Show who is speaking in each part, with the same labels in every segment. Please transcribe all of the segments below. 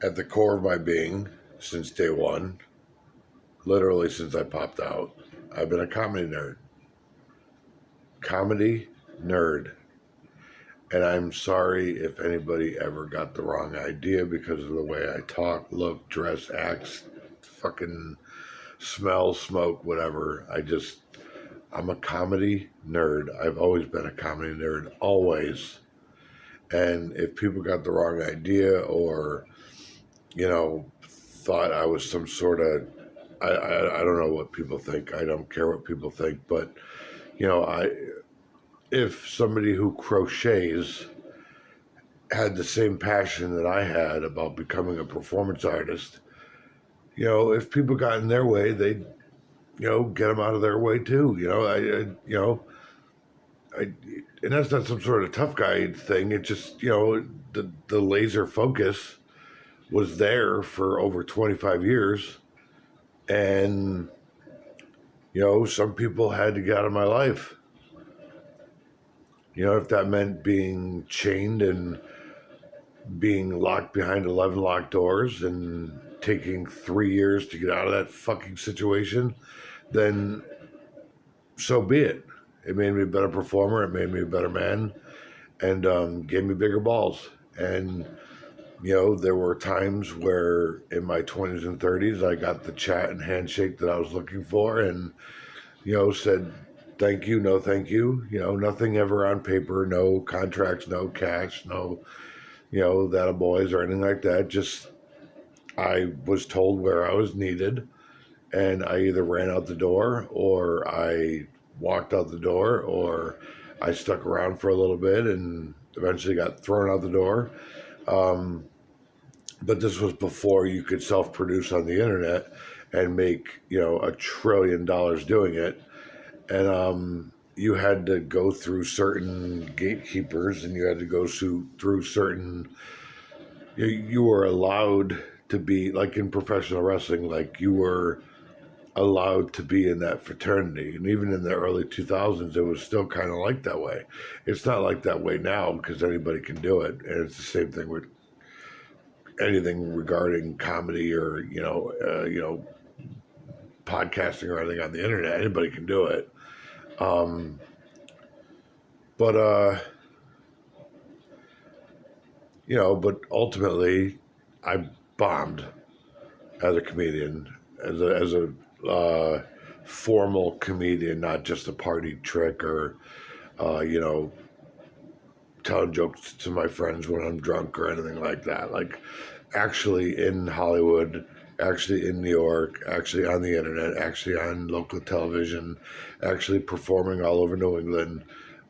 Speaker 1: at the core of my being, since day one, literally since I popped out, I've been a comedy nerd. Comedy nerd. And I'm sorry if anybody ever got the wrong idea because of the way I talk, look, dress, act, fucking smell, smoke, whatever. I'm a comedy nerd. I've always been a comedy nerd, always. And if people got the wrong idea or, thought I was some sort of, I don't know what people think. I don't care what people think. But, I if somebody who crochets had the same passion that I had about becoming a performance artist, if people got in their way, they'd, get them out of their way too. And that's not some sort of tough guy thing. It just, the laser focus was there for over 25 years. And, some people had to get out of my life. If that meant being chained and being locked behind 11 locked doors and taking 3 years to get out of that fucking situation, then so be it. It made me a better performer. It made me a better man, and gave me bigger balls. And there were times where in my 20s and 30s, I got the chat and handshake that I was looking for, and said thank you, no thank you. Nothing ever on paper, no contracts, no cash, no that a boys or anything like that. Just I was told where I was needed, and I either ran out the door or I walked out the door or I stuck around for a little bit and eventually got thrown out the door. But this was before you could self-produce on the internet and make $1 trillion doing it, and you had to go through certain gatekeepers and you had to go through certain. You were allowed to be like in professional wrestling, like you were allowed to be in that fraternity. And even in the early 2000s, it was still kind of like that way. It's not like that way now because anybody can do it. And it's the same thing with anything regarding comedy or, podcasting or anything on the internet. Anybody can do it. But but ultimately, I bombed as a comedian, as a formal comedian, not just a party trick or, telling jokes to my friends when I'm drunk or anything like that. Like, actually in Hollywood, actually in New York, actually on the internet, actually on local television, actually performing all over New England.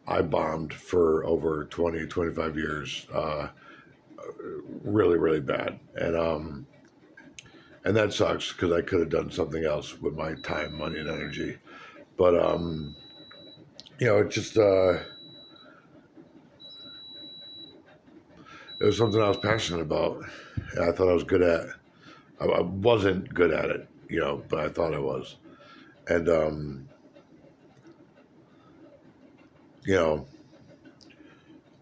Speaker 1: I bombed for over 20, 25 years. Really, really bad. And that sucks because I could have done something else with my time, money, and energy. But it just it was something I was passionate about. And I thought I was good at. I wasn't good at it, but I thought I was. And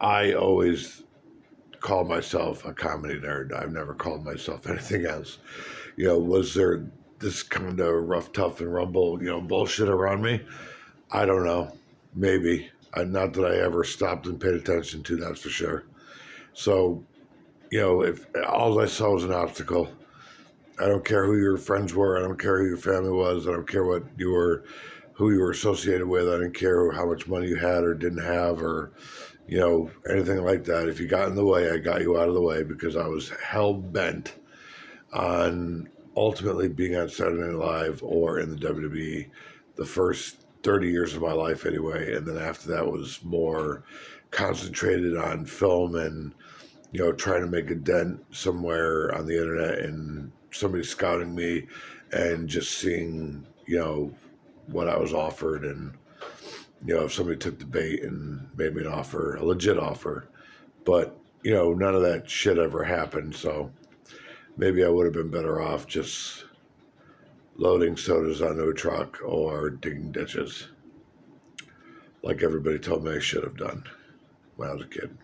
Speaker 1: I always called myself a comedy nerd. I've never called myself anything else. Was there this kind of rough, tough, and rumble, bullshit around me? I don't know. Maybe. Not that I ever stopped and paid attention to, that's for sure. So, if all I saw was an obstacle, I don't care who your friends were. I don't care who your family was. I don't care who you were associated with. I didn't care how much money you had or didn't have or, anything like that. If you got in the way, I got you out of the way because I was hell bent on ultimately being on Saturday Night Live or in the WWE the first 30 years of my life anyway. And then after that was more concentrated on film and, trying to make a dent somewhere on the internet and somebody scouting me and just seeing, what I was offered. And, if somebody took the bait and made me an offer, a legit offer. But, none of that shit ever happened. So maybe I would have been better off just loading sodas onto a truck or digging ditches like everybody told me I should have done when I was a kid.